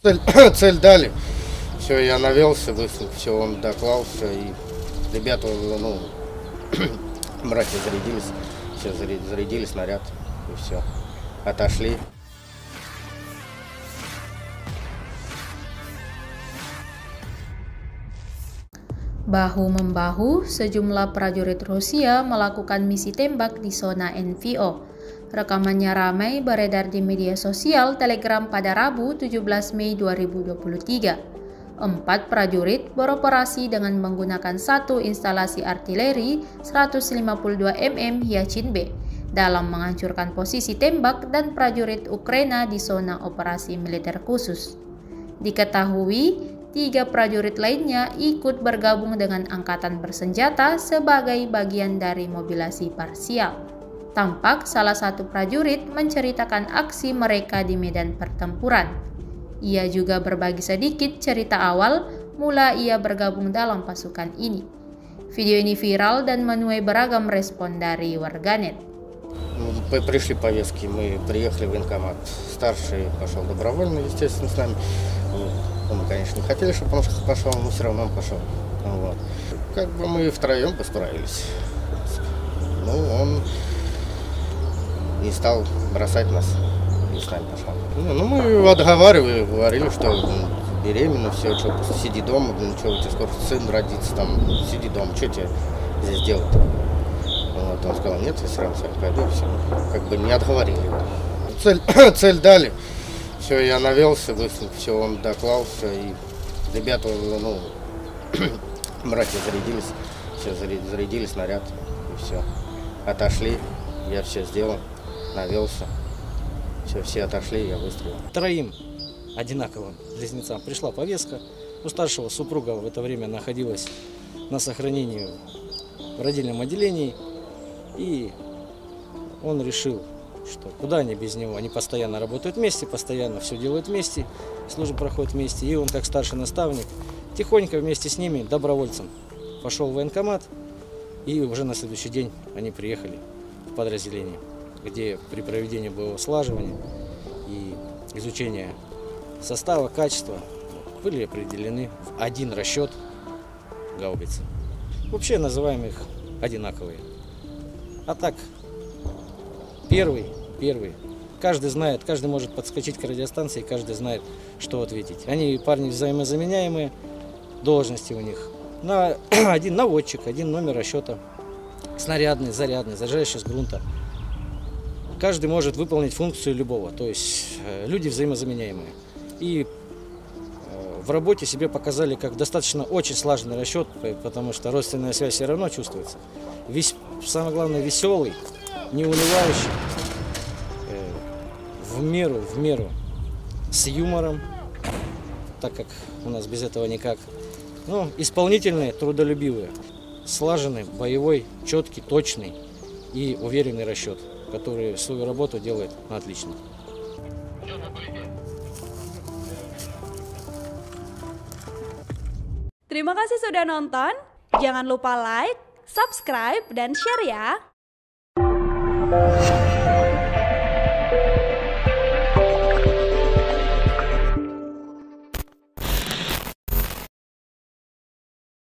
Цель, цель дали. Все, я навелся, быстро все, он доклал, все, и ребята, ну, братья зарядились, все, зарядили снаряд, и все, отошли. Bahu-membahu, sejumlah prajurit Rusia melakukan misi tembak di zona NVO. Rekamannya ramai beredar di media sosial Telegram pada Rabu 17 Mei 2023. 4 prajurit beroperasi dengan menggunakan satu instalasi artileri 152 mm Yachin B dalam menghancurkan posisi tembak dan prajurit Ukraina di zona operasi militer khusus. Diketahui, 3 prajurit lainnya ikut bergabung dengan angkatan bersenjata sebagai bagian dari mobilisasi parsial. Tampak salah satu prajurit menceritakan aksi mereka di medan pertempuran. Ia juga berbagi sedikit cerita awal mula ia bergabung dalam pasukan ini. Video ini viral dan menuai beragam respon dari warganet. Пришли повестки, мы приехали в военкомат. Старший пошел добровольно, естественно, с нами. Мы, конечно, не хотели, чтобы он пошел, но все равно он пошел. Вот. Как бы мы втроем справились. Ну, он не стал бросать нас, и с нами пошел. Ну, мы его отговаривали, говорили, что беременна, все, что, сиди дома, ничего, у тебя скоро сын родится, там, сиди дома, что тебе здесь делать-то? Вот, он сказал, нет, я все равно с вами пойду, все. Как бы не отговорили его. Цель дали. Все, я навелся, быстро, все, он доклал, все, и ребята, ну, братья зарядились, все, зарядили снаряд, и все. Отошли, я все сделал, навелся, все отошли, я выстрелил. Троим одинаковым близнецам пришла повестка. У старшего супруга в это время находилась на сохранении в родильном отделении, и он решил, что куда они без него, они постоянно работают вместе, постоянно все делают вместе, служба проходит вместе, и он как старший наставник тихонько вместе с ними добровольцем пошел в военкомат, и уже на следующий день они приехали в подразделение, где при проведении боевого слаживания и изучения состава, качества были определены в один расчет гаубицы. Вообще называем их одинаковые. А так, первый. Каждый знает, каждый может подскочить к радиостанции, каждый знает, что ответить. Они парни взаимозаменяемые, должности у них. Один наводчик, один номер расчета, снарядный, зарядный, заряжающий с грунта. Каждый может выполнить функцию любого, то есть люди взаимозаменяемые. И в работе себе показали как достаточно очень слаженный расчет, потому что родственная связь все равно чувствуется. Самое главное, веселый, не унывающий, в меру, с юмором, так как у нас без этого никак. Но исполнительные, трудолюбивые, слаженный, боевой, четкий, точный и уверенный расчет, который свою работу делает отлично. Terima kasih sudah nonton. Jangan lupa like, subscribe, dan share ya.